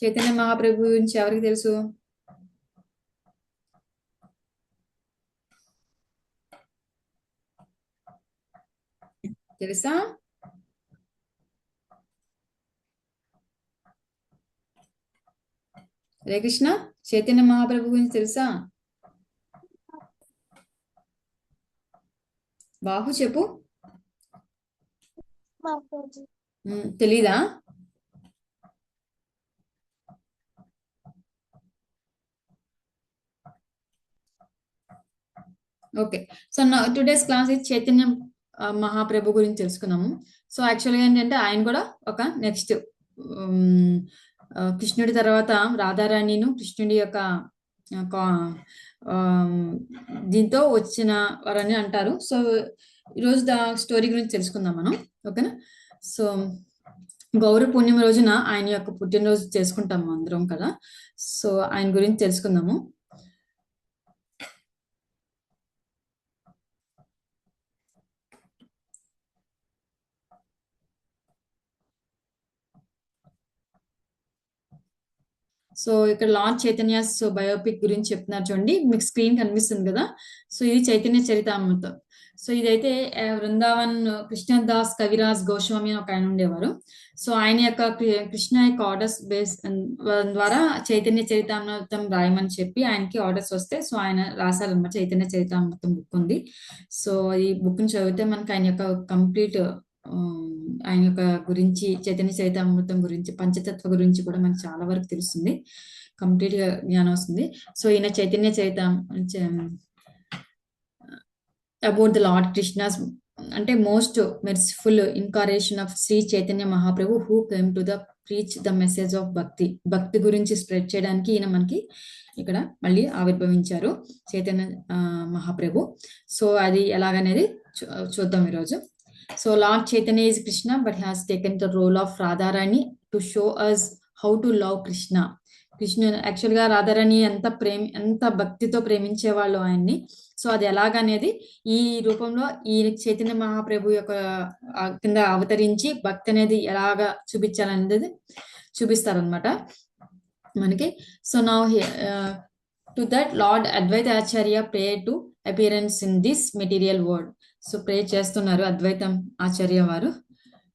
చైతన్య మహాప్రభు గురించి ఎవరికి తెలుసు? తెలుసా? హరే కృష్ణ. చైతన్య మహాప్రభు గురించి తెలుసా? బాహు చెప్పు. తెలీదా? ఓకే, సో టుడేస్ క్లాస్ ఇది చైతన్య మహాప్రభు గురించి తెలుసుకున్నాము. సో యాక్చువల్గా ఏంటంటే ఆయన కూడా ఒక నెక్స్ట్ కృష్ణుడి తర్వాత రాధారాణిను కృష్ణుడి యొక్క దీంతో వచ్చిన వారని అంటారు. సో ఈరోజు స్టోరీ గురించి తెలుసుకుందాం మనం. ఓకేనా? సో గౌరీ పూర్ణిమ రోజున ఆయన యొక్క పుట్టినరోజు చేసుకుంటాము అందరం కదా. సో ఆయన గురించి తెలుసుకుందాము. సో ఇక్కడ లార్డ్ చైతన్య బయోపిక్ గురించి చెప్తున్నారు చూడండి, మీకు స్క్రీన్ కనిపిస్తుంది కదా. సో ఇది చైతన్య చరితామృతం. సో ఇదైతే వృందావన్ కృష్ణదాస్ కవిరాజ్ గోస్వామి అని ఒక ఆయన ఉండేవారు. సో ఆయన యొక్క కృష్ణ యొక్క ఆర్డర్స్ బేస్ ద్వారా చైతన్య చరితామృతం రాయమని చెప్పి ఆయనకి ఆర్డర్స్ వస్తే సో ఆయన రాశారనమాట. చైతన్య చరితామృతం బుక్ ఉంది. సో ఈ బుక్ ని చదివితే మనకి ఆయన యొక్క కంప్లీట్ ఆయన యొక్క గురించి, చైతన్య చరితామృతం గురించి, పంచతత్వ గురించి కూడా మనకు చాలా వరకు తెలుస్తుంది, కంప్లీట్ గా జ్ఞానం వస్తుంది. సో ఈయన Chaitanya Charita about the Lord Krishna's అంటే most merciful incarnation of Shri Chaitanya Mahaprabhu who came to the preach the message of bhakti. Bhakti గురించి స్ప్రెడ్ చేయడానికి ఈయన మనకి ఇక్కడ మళ్ళీ ఆవిర్భవించారు చైతన్య మహాప్రభు. సో అది ఎలాగనేది చూద్దాం ఈరోజు. So Lord Chaitanya is Krishna but has taken the role of Radharani to show us how to love Krishna. Krishna యాక్చువల్గా రాధారాణి ఎంత భక్తితో ప్రేమించేవాళ్ళు ఆయన్ని. సో అది ఎలాగనేది ఈ రూపంలో ఈ చైతన్య మహాప్రభు యొక్క కింద అవతరించి భక్తి అనేది ఎలాగా చూపించాలనేది చూపిస్తారనమాట మనకి. So now to that Lord Advaita Acharya pray to appearance in this material world. So pray చేస్తున్నారు అద్వైతం ఆచార్య వారు.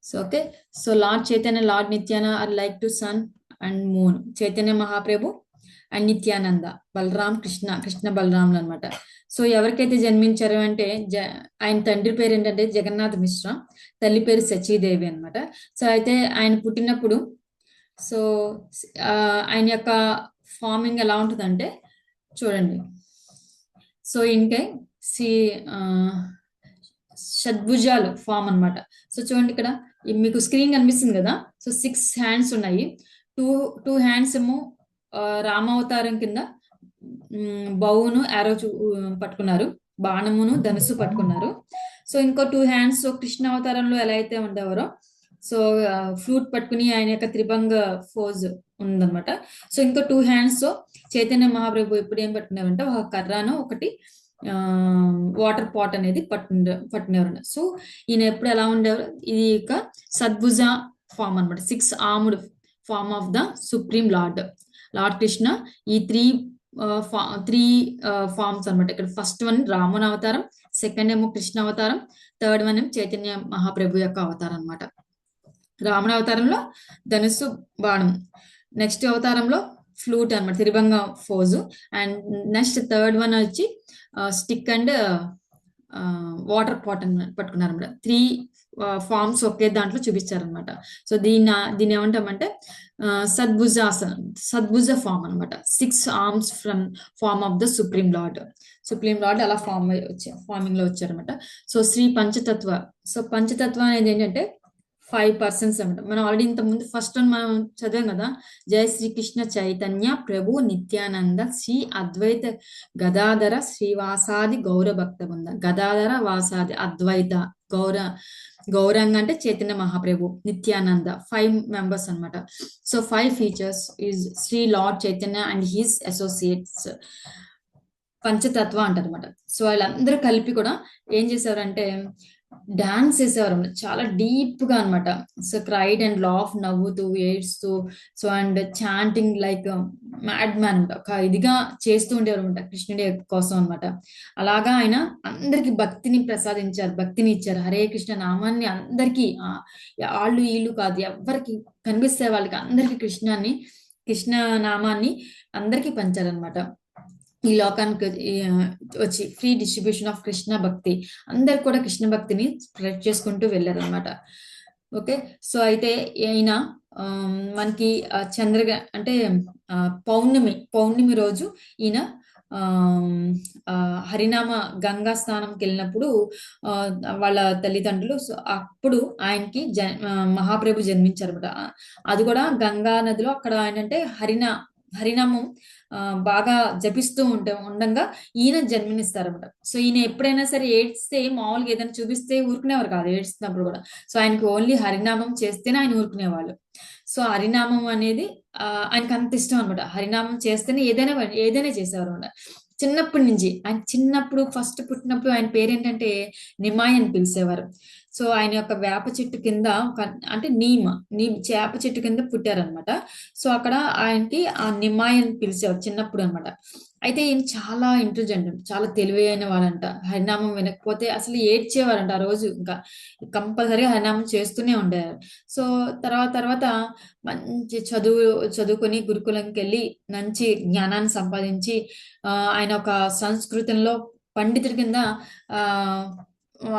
So okay, so Lord Chaitanya, Lord Nityananda are like to sun and moon. Chaitanya Mahaprabhu and Nityananda, Balram Krishna బలరాములు అనమాట. సో ఎవరికైతే జన్మించారు అంటే ఆయన తండ్రి పేరు ఏంటంటే జగన్నాథ్ మిశ్రా, తల్లి పేరు సచీదేవి అనమాట. సో అయితే ఆయన పుట్టినప్పుడు సో ఆయన యొక్క ఫార్మింగ్ ఎలా ఉంటుందంటే చూడండి. సో ఇంకే షడ్భుజాలు ఫామ్ అనమాట. సో చూడండి ఇక్కడ మీకు స్క్రీన్ కనిపిస్తుంది కదా. సో 6 హ్యాండ్స్ ఉన్నాయి. టూ హ్యాండ్స్ ఏమో రామావతారం కింద బౌను యారో పట్టుకున్నారు, బాణమును ధనుసు పట్టుకున్నారు. సో ఇంకో 2 హ్యాండ్స్ కృష్ణ అవతారంలో ఎలా అయితే ఉండేవారో సో ఫ్లూట్ పట్టుకుని ఆయన యొక్క త్రిభంగ ఫోజ్ ఉందన్నమాట. సో ఇంకో 2 హ్యాండ్స్ చైతన్య మహాప్రభు ఇప్పుడు ఏం పట్టుకునేవారంటే ఒక కర్రాను ఒకటి వాటర్ పాట్ అనేది పట్టుకునేవారు. సో ఈయన ఎప్పుడు ఎలా ఉండేవారు, ఇది ఒక సద్భుజ ఫామ్ అనమాట, 6 armed form of the supreme Lord Krishna. ఈ త్రీ ఫార్మ్స్ అనమాట. ఇక్కడ ఫస్ట్ వన్ రాముని అవతారం, సెకండ్ ఏమో కృష్ణ అవతారం, థర్డ్ వన్ ఏమో చైతన్య మహాప్రభు యొక్క అవతారం అనమాట. రాముని అవతారంలో ధనుస్సు బాణం, నెక్స్ట్ అవతారంలో ఫ్లూట్ అనమాట త్రిభంగ pose, and next third one వచ్చి స్టిక్ అండ్ వాటర్ పాట్ అని పట్టుకున్నారు అనమాట. 3 ఫార్మ్స్ ఒకే దాంట్లో చూపించారనమాట. సో దీన్ని ఏమంటామంటే సద్భుజ ఫామ్ అనమాట. 6 arms from form of the supreme Lord అలా ఫార్మింగ్ లో వచ్చారనమాట. సో శ్రీ పంచతత్వ. సో పంచతత్వ అనేది ఏంటంటే 5 పర్సన్స్ అనమాట. మనం ఆల్రెడీ ఇంత ముందు ఫస్ట్ వన్ మనం చదివాం కదా, జయ శ్రీకృష్ణ చైతన్య ప్రభు నిత్యానంద శ్రీ అద్వైత గదాధర శ్రీవాసాది గౌర భక్త బృంద. గదాధర వాసాది అద్వైత గౌరంగ అంటే చైతన్య మహాప్రభు, నిత్యానంద 5 మెంబర్స్ అనమాట. So 5 features is Shri Lord Chaitanya and his associates, Panchatattva అంటారు అనమాట. సో వాళ్ళందరూ కలిపి కూడా ఏం చేశారంటే డాన్స్ చేసేవారు చాలా డీప్ గా అనమాట. సో క్రైడ్ అండ్ లాఫ్, నవ్వుతూ ఏడ్స్తూ, so and chanting like mad man అనమాట. ఒక ఇదిగా చేస్తూ ఉండేవారు అనమాట కృష్ణుడి కోసం అనమాట. అలాగా ఆయన అందరికి భక్తిని ప్రసాదించారు, భక్తిని ఇచ్చారు. హరే కృష్ణ నామాన్ని అందరికీ, వాళ్ళు వీళ్ళు కాదు, ఎవరికి కనిపిస్తే వాళ్ళకి అందరికి కృష్ణ నామాన్ని అందరికీ పంచారనమాట. ఈ లోకానికి వచ్చి ఫ్రీ డిస్ట్రిబ్యూషన్ ఆఫ్ కృష్ణ భక్తి, అందరు కూడా కృష్ణ భక్తిని స్ప్రెడ్ చేసుకుంటూ వెళ్ళారు అనమాట. ఓకే, సో అయితే ఈయన మనకి అంటే పౌర్ణమి రోజు ఈయన హరినామ గంగా స్నానంకి వెళ్ళినప్పుడు వాళ్ళ తల్లిదండ్రులు, సో అప్పుడు ఆయనకి మహాప్రభు జన్మించారు అనమాట. అది కూడా గంగా నదిలో. అక్కడ ఏంటంటే హరినామం బాగా జపిస్తూ ఉండగా ఈయన జన్మనిస్తారన్నమాట. సో ఈయన ఎప్పుడైనా సరే ఏడ్స్తే, మామూలుగా ఏదైనా చూపిస్తే ఊరుకునేవారు కాదు ఏడ్స్తున్నప్పుడు కూడా. సో ఆయనకు ఓన్లీ హరినామం చేస్తేనే ఆయన ఊరుకునేవాళ్ళు. సో హరినామం అనేది ఆయనకు అంత ఇష్టం అనమాట. హరినామం చేస్తేనే ఏదైనా చేసేవారు అనమాట. చిన్నప్పటి నుంచి ఆయన ఫస్ట్ పుట్టినప్పుడు ఆయన పేరేంటంటే నిమాయ్ అని పిలిచేవారు. సో ఆయన యొక్క వేప చెట్టు కింద అంటే చేప చెట్టు కింద పుట్టారనమాట. సో అక్కడ ఆయనకి ఆ నిమాయ్ అని పిలిచేవారు చిన్నప్పుడు అనమాట. అయితే ఈయన చాలా ఇంటెలిజెంట్, చాలా తెలివైన వాళ్ళంట. హరినామం వినకపోతే అసలు ఏడ్చేవారంట. ఆ రోజు ఇంకా కంపల్సరీగా హరినామం చేస్తూనే ఉండేవారు. సో తర్వాత మంచి చదువుకొని గురుకులంకి వెళ్ళి మంచి జ్ఞానాన్ని సంపాదించి ఆయన ఒక సంస్కృతంలో పండితుడి కింద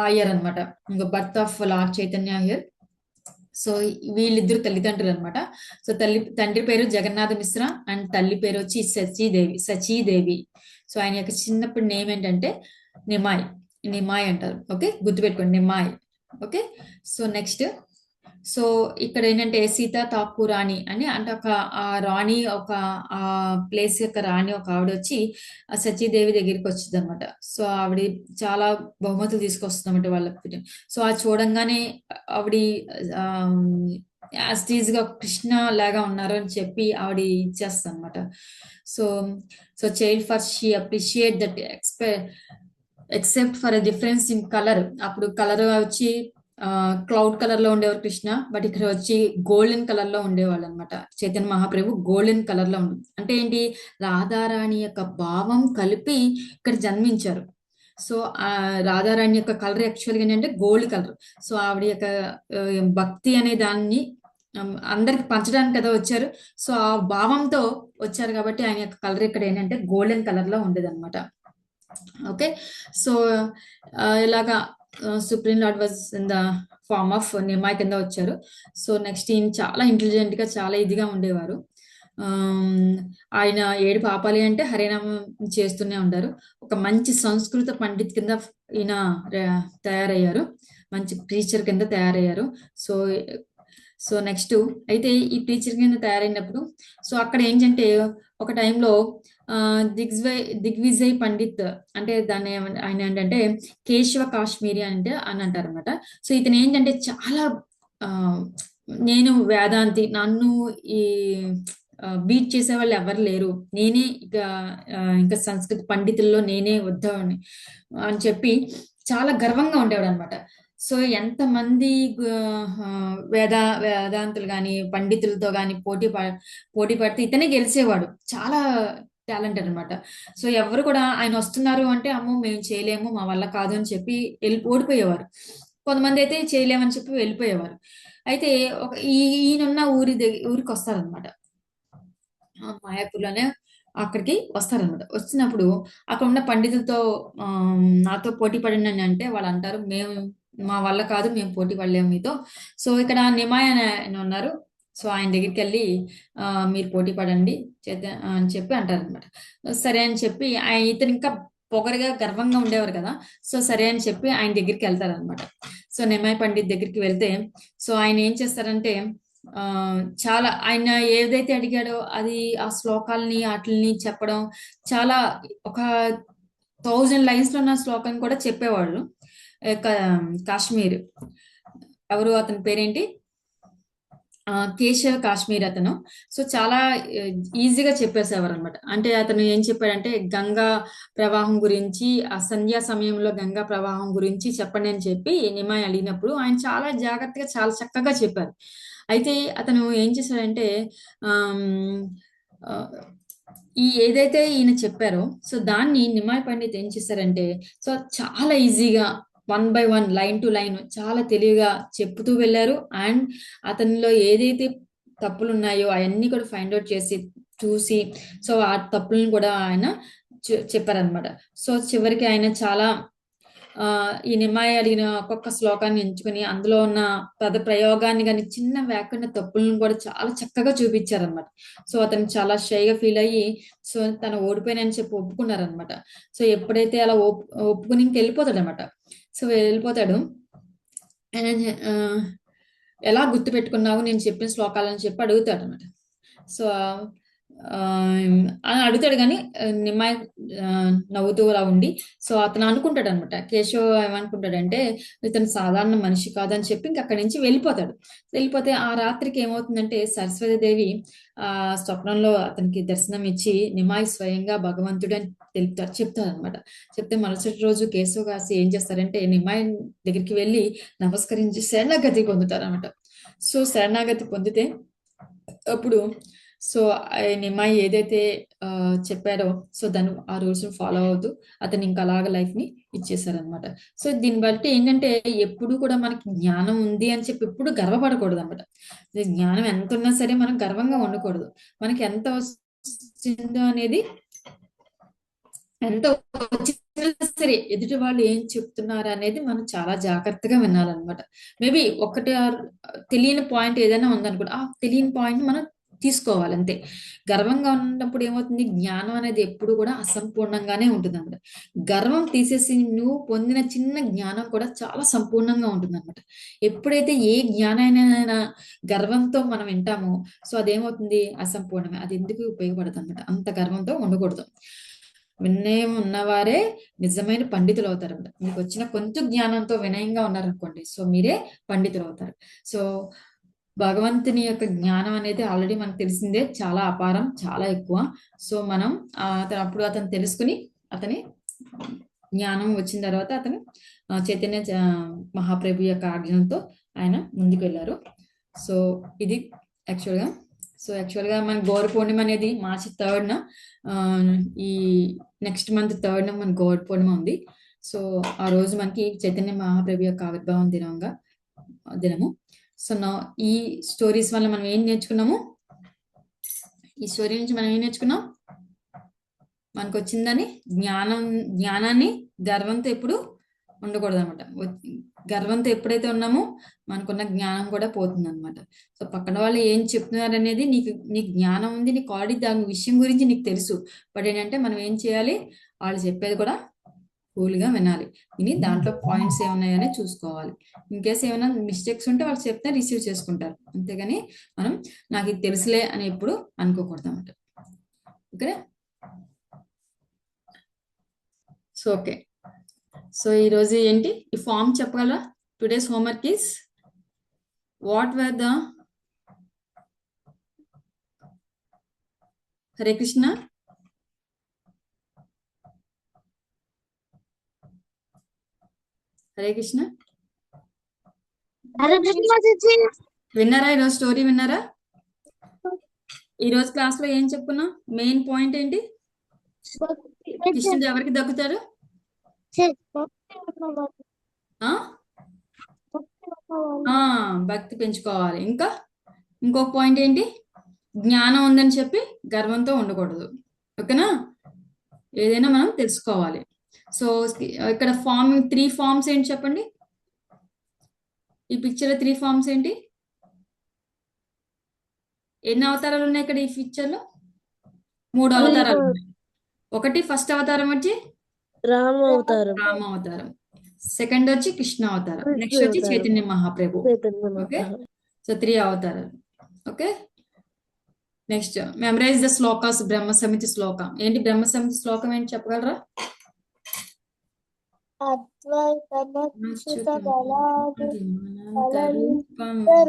అయ్యారనమాట. ఇంకా birth of Lord Chaitanya here. So వీళ్ళిద్దరు తల్లిదండ్రులు అనమాట. సో తండ్రి పేరు జగన్నాథ మిశ్రా అండ్ తల్లి పేరు వచ్చి సచీదేవి. సో ఆయన యొక్క చిన్నప్పుడు నేమ్ ఏంటంటే నిమాయ్. నిమాయ్ అంటారు. ఓకే, గుర్తుపెట్టుకోండి, Nimai. Okay, so next, so ఇక్కడ ఏంటంటే సీత తాకు రాణి అని అంటే ఒక ఆ రాణి ఒక ఆ ప్లేస్ యొక్క రాణి ఒక ఆవిడ వచ్చి ఆ సతీదేవి దగ్గరికి వచ్చింది అనమాట. సో ఆవిడ చాలా బహుమతులు తీసుకొస్తుందన్నమాట వాళ్ళకి. సో అది చూడంగానే ఆవిడ యాజ్ గా కృష్ణ లాగా ఉన్నారు అని చెప్పి ఆవిడ ఇచ్చేస్తా అనమాట. So so child for she appreciate that except for a difference in colour. అప్పుడు కలర్ వచ్చి క్లౌడ్ కలర్ లో ఉండేవారు కృష్ణ, బట్ ఇక్కడ వచ్చి గోల్డెన్ కలర్ లో ఉండేవాళ్ళు అనమాట. చైతన్య మహాప్రభు గోల్డెన్ కలర్ లో ఉంది అంటే ఏంటి, రాధారాణి యొక్క భావం కలిపి ఇక్కడ జన్మించారు. సో ఆ రాధారాణి యొక్క కలర్ యాక్చువల్గా ఏంటంటే గోల్డ్ కలర్. సో ఆవిడ యొక్క భక్తి అనే దాన్ని అందరికి పంచడానికి కదా వచ్చారు. సో ఆ భావంతో వచ్చారు కాబట్టి ఆయన యొక్క కలర్ ఇక్కడ ఏంటంటే గోల్డెన్ కలర్ లో ఉండేది అనమాట. ఓకే, సో ఇలాగా supreme Lord was in the form of Nimai కింద వచ్చారు. సో నెక్స్ట్ ఈయన చాలా ఇంటెలిజెంట్ గా చాలా ఇదిగా ఉండేవారు. ఆయన 7 పాపాలి అంటే హరినామం చేస్తూనే ఉంటారు. ఒక మంచి సంస్కృత పండిత్ కింద ఈయన తయారయ్యారు, మంచి ప్రీచర్ కింద తయారయ్యారు. సో సో నెక్స్ట్ అయితే ఈ టీచర్ కింద తయారైనప్పుడు సో అక్కడ ఏంటంటే ఒక టైంలో దిగ్విజయ్ పండిత్ అంటే దాన్ని ఆయన ఏంటంటే కేశవ కాశ్మీరి అంటే అని అంటారు అనమాట. సో ఇతను ఏంటంటే చాలా నేను వేదాంతి, నన్ను ఈ బీట్ చేసే వాళ్ళు ఎవరు లేరు, నేనే ఇంకా సంస్కృత పండితుల్లో నేనే ఉద్ధవుని అని చెప్పి చాలా గర్వంగా ఉండేవాడు అనమాట. సో ఎంతమంది వేదాంతులు కానీ పండితులతో కానీ పోటీ పడితే ఇతనే గెలిచేవాడు. చాలా టాలెంటెడ్ అనమాట. సో ఎవరు కూడా ఆయన వస్తున్నారు అంటే అమ్మో మేము చేయలేము, మా వల్ల కాదు అని చెప్పి ఓడిపోయేవారు. కొంతమంది అయితే చేయలేమని చెప్పి వెళ్ళిపోయేవారు. అయితే ఈయనున్న ఊరికి వస్తారనమాట, మాయాపూర్లోనే అక్కడికి వస్తారనమాట. వచ్చినప్పుడు అక్కడ ఉన్న పండితులతో నాతో పోటీ పడినని అంటే వాళ్ళు అంటారు మేము మా వల్ల కాదు, మేము పోటీ పడలేము మీతో. సో ఇక్కడ నిమాయ్ ఆయన ఉన్నారు, సో ఆయన దగ్గరికి వెళ్ళి మీరు పోటీ పడండి అని చెప్పి అంటారనమాట. సరే అని చెప్పి ఇతను ఇంకా పొగరుగా గర్వంగా ఉండేవారు కదా. సో సరే అని చెప్పి ఆయన దగ్గరికి వెళ్తారనమాట. సో నిమాయ్ పండిత్ దగ్గరికి వెళ్తే సో ఆయన ఏం చేస్తారంటే చాలా ఆయన ఏదైతే అడిగాడో అది ఆ శ్లోకాలని వాటిని చెప్పడం, చాలా ఒక 1000 lines లో ఉన్న శ్లోకం కూడా చెప్పేవాళ్ళు. కాశ్మీర్ ఎవరు అతని పేరేంటి, కేశవ్ కాశ్మీర్ అతను. సో చాలా ఈజీగా చెప్పేసేవారు అనమాట. అంటే అతను ఏం చెప్పాడంటే గంగా ప్రవాహం గురించి, ఆ సంధ్యా సమయంలో గంగా ప్రవాహం గురించి చెప్పండి అని చెప్పి నిమాయ్ అడిగినప్పుడు ఆయన చాలా జాగ్రత్తగా చాలా చక్కగా చెప్పారు. అయితే అతను ఏం చేశాడంటే ఏదైతే ఈయన చెప్పారో సో దాన్ని నిమాయ్ పండిత్ ఏం చేశారంటే సో చాలా ఈజీగా 1 by 1 లైన్ టు లైన్ చాలా తెలివిగా చెప్పుతూ వెళ్ళారు. అండ్ అతనిలో ఏదైతే తప్పులు ఉన్నాయో అవన్నీ కూడా ఫైండ్ అవుట్ చేసి చూసి సో ఆ తప్పులను కూడా ఆయన చెప్పారనమాట. సో చివరికి ఆయన చాలా ఈ నిమాయ్ అడిగిన ఒక్కొక్క శ్లోకాన్ని ఎంచుకుని అందులో ఉన్న పద ప్రయోగాన్ని కానీ చిన్న వ్యాకరణ తప్పులను కూడా చాలా చక్కగా చూపించారనమాట. సో అతను చాలా షైగా ఫీల్ అయ్యి సో తను ఓడిపోయినని చెప్పి ఒప్పుకున్నారనమాట. సో ఎప్పుడైతే అలా ఒప్పుకుని వెళ్ళిపోతాడు అనమాట. సో వెళ్ళిపోతాడు, ఎలా గుర్తు పెట్టుకున్నావు నేను చెప్పిన శ్లోకాలని చెప్పి అడుగుతాడు అనమాట. సో అని అడుగుతాడు కానీ నిమ్మాయి నవ్వుతూ అలా ఉండి సో అతను అనుకుంటాడు అనమాట, కేశవ్ ఏమనుకుంటాడంటే ఇతను సాధారణ మనిషి కాదని చెప్పి ఇంక అక్కడి నుంచి వెళ్ళిపోతాడు. వెళ్ళిపోతే ఆ రాత్రికి ఏమవుతుందంటే సరస్వతీదేవి ఆ స్వప్నంలో అతనికి దర్శనం ఇచ్చి నిమాయి స్వయంగా భగవంతుడు అని చెప్తారు అనమాట. చెప్తే మరుసటి రోజు కేశవ్ కాసి ఏం చేస్తారంటే నిమాయి దగ్గరికి వెళ్ళి నమస్కరించి శరణాగతి పొందుతారు అనమాట. సో శరణాగతి పొందితే అప్పుడు సో నిమాయి ఏదైతే చెప్పారో సో దాన్ని ఆ రూల్స్ ఫాలో అవుతూ అతను ఇంకా అలాగ లైఫ్ ని ఇచ్చేసారనమాట. సో దీన్ని బట్టి ఏంటంటే ఎప్పుడు కూడా మనకి జ్ఞానం ఉంది అని చెప్పి ఎప్పుడు గర్వపడకూడదు అనమాట. జ్ఞానం ఎంత ఉన్నా సరే మనం గర్వంగా ఉండకూడదు. మనకి ఎంత వచ్చిందో అనేది ఎంత వచ్చినా సరే ఎదుటి వాళ్ళు ఏం చెప్తున్నారు అనేది మనం చాలా జాగ్రత్తగా వినాలన్నమాట. మేబీ ఒకటి తెలియని పాయింట్ ఏదైనా ఉందనుకోండి, ఆ తెలియని పాయింట్ మనం తీసుకోవాలి అంతే. గర్వంగా ఉన్నప్పుడు ఏమవుతుంది, జ్ఞానం అనేది ఎప్పుడు కూడా అసంపూర్ణంగానే ఉంటుంది అనమాట. గర్వం తీసేసి నువ్వు పొందిన చిన్న జ్ఞానం కూడా చాలా సంపూర్ణంగా ఉంటుంది అనమాట. ఎప్పుడైతే ఏ జ్ఞానాన్ని గర్వంతో మనం వింటామో సో అదేమవుతుంది, అసంపూర్ణమే. అది ఎందుకు ఉపయోగపడుతుంది అనమాట. అంత గర్వంతో ఉండకూడదు. వినయం ఉన్నవారే నిజమైన పండితులు అవుతారు అనమాట. మీకు వచ్చిన కొంచెం జ్ఞానంతో వినయంగా ఉన్నారనుకోండి, సో మీరే పండితులు అవుతారు. సో భగవంతుని యొక్క జ్ఞానం అనేది ఆల్రెడీ మనకు తెలిసిందే, చాలా అపారం, చాలా ఎక్కువ. సో మనం అప్పుడు అతను తెలుసుకుని అతని జ్ఞానం వచ్చిన తర్వాత అతను చైతన్య మహాప్రభు యొక్క ఆజ్ఞతో ఆయన ముందుకు వెళ్ళారు. సో ఇది యాక్చువల్గా. సో యాక్చువల్గా మన గౌర పూర్ణిమ అనేది మార్చి 3rd ఈ నెక్స్ట్ మంత్ 3rd మన గౌర పూర్ణిమ ఉంది. సో ఆ రోజు మనకి చైతన్య మహాప్రభు యొక్క ఆవిర్భావం దినము. సో నా ఈ స్టోరీస్ వల్ల మనం ఏం నేర్చుకున్నాము, ఈ స్టోరీ నుంచి మనం ఏం నేర్చుకున్నాం, మనకు వచ్చిందని జ్ఞానాన్ని గర్వంతో ఎప్పుడు ఉండకూడదు అనమాట. గర్వంతో ఎప్పుడైతే ఉన్నామో మనకున్న జ్ఞానం కూడా పోతుంది అనమాట. సో పక్కన వాళ్ళు ఏం చెప్తున్నారు అనేది నీకు జ్ఞానం ఉంది, నీకు ఆల్రెడీ దాని విషయం గురించి నీకు తెలుసు. బట్ ఏంటంటే మనం ఏం చేయాలి, వాళ్ళు చెప్పేది కూడా కూల్గా వినాలి. విని దాంట్లో పాయింట్స్ ఏమున్నాయని చూసుకోవాలి. ఇన్ కేస్ ఏమైనా మిస్టేక్స్ ఉంటే వాళ్ళు చెప్తే రిసీవ్ చేసుకుంటారు. అంతేగాని మనం నాకు ఇది తెలుసులే అని ఎప్పుడు అనుకోకూడదు అనమాట. ఓకే. So okay. సో ఈరోజు ఏంటి ఈ ఫామ్ చెప్పగలరా? Today's homework is what were the Hare Krishna. Hare Krishna. విన్నారా ఈరోజు స్టోరీ విన్నారా? ఈరోజు క్లాస్ లో ఏం చెప్పుకున్నాం, మెయిన్ పాయింట్ ఏంటి, కృష్ణుడు ఎవరికి దక్కుతాడు? భక్తి పెంచుకోవాలి. ఇంకా ఇంకొక పాయింట్ ఏంటి, జ్ఞానం ఉందని చెప్పి గర్వంతో ఉండకూడదు. ఓకేనా? ఏదైనా మనం తెలుసుకోవాలి. సో ఇక్కడ 3 ఫార్మ్స్ ఏంటి చెప్పండి. ఈ పిక్చర్ లో 3 ఫార్మ్స్ ఏంటి, ఎన్ని అవతారాలు ఉన్నాయి ఇక్కడ ఈ పిక్చర్ లో? 3 అవతారాలు ఉన్నాయి. ఒకటి ఫస్ట్ అవతారం వచ్చి రామ అవతారం, సెకండ్ వచ్చి కృష్ణ అవతారం, నెక్స్ట్ వచ్చి చైతన్య మహాప్రభు. ఓకే. సో 3 అవతారాలు. Okay. Next memorize the shlokas. Brahma Samhita శ్లోకం ఏంటి, బ్రహ్మ సమితి శ్లోకం ఏంటి చెప్పగలరా?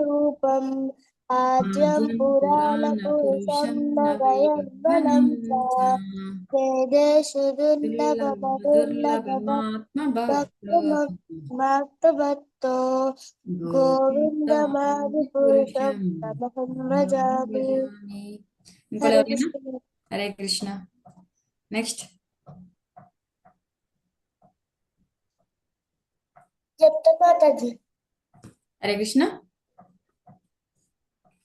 రూపం ఆద్యం పురాణ పురుషం నవయవ్వనం వేదేషు దుర్లభమాత్మభక్తో గోవిందమాది పురుషం తమహం భజామి. హరే కృష్ణ. నెక్స్ట్ చెప్తా మాతాజీ. హరే కృష్ణ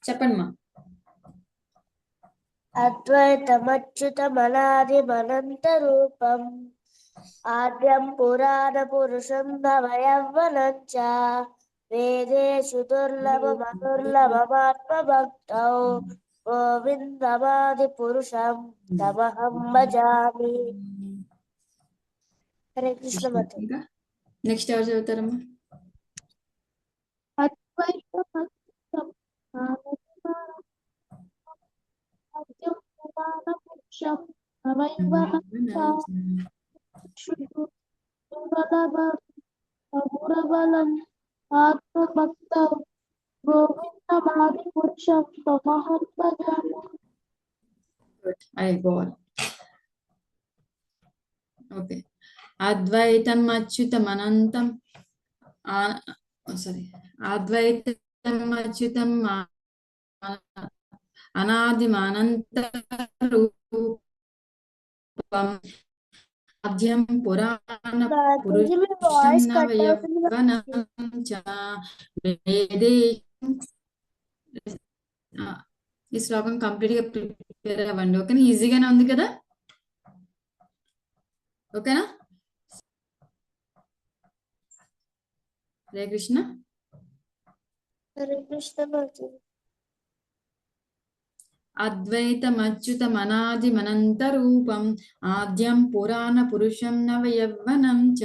చెప్పండి మా. అద్వైతమచ్యుతమనాదిమనంత రూపం ఆద్యం పురాణ పురుషం నవయవ్వనం చ వేదేషు దుర్లభమదుర్లభమాత్మభక్తౌ గోవిందమాది పురుషం తమహం భజామి. హరే కృష్ణ మాతాజీ. నెక్స్ట్ ఎవరు చదువుతారమ్మా? ఓకే. అద్వైతం అచ్యుతం అనంతం అద్వైతం అచ్యుతం అనాదిమనంత రూపం ఆద్యం పురాణ పురుషం నవయవ్వనం చ ఈ శ్లోకం కంప్లీట్ గా ప్రిపేర్ అవ్వండి. ఓకేనా? ఈజీగానే ఉంది కదా? ఓకేనా? హరే కృష్ణ. హరే కృష్ణ మాతాజీ. అద్వైతమచ్యుతమనాదిమనంతరూపం ఆద్యం పురాణ పురుషం నవయవ్వనం చ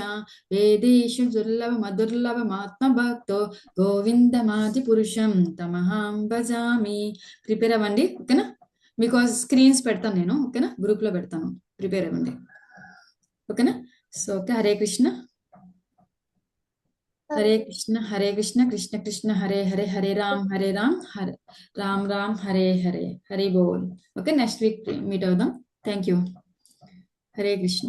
వేదేషు దుర్లభమదుర్లభమాత్మభక్తో గోవిందమాది పురుషం తమహం భజామి. ప్రిపేర్ అవ్వండి, ఓకేనా? మీకు స్క్రీన్స్ పెడతాను నేను, ఓకేనా? గ్రూప్లో పెడతాను, ప్రిపేర్ అవ్వండి, ఓకేనా? సో ఓకే, హరే కృష్ణ హరే కృష్ణ కృష్ణ కృష్ణ హరే హరే హరే రామ్ హరే రామ్ హరే హరే హరి బోల్. ఓకే, నెక్స్ట్ వీక్ మీట్ అవుదాం. Thank you. హరే కృష్ణ.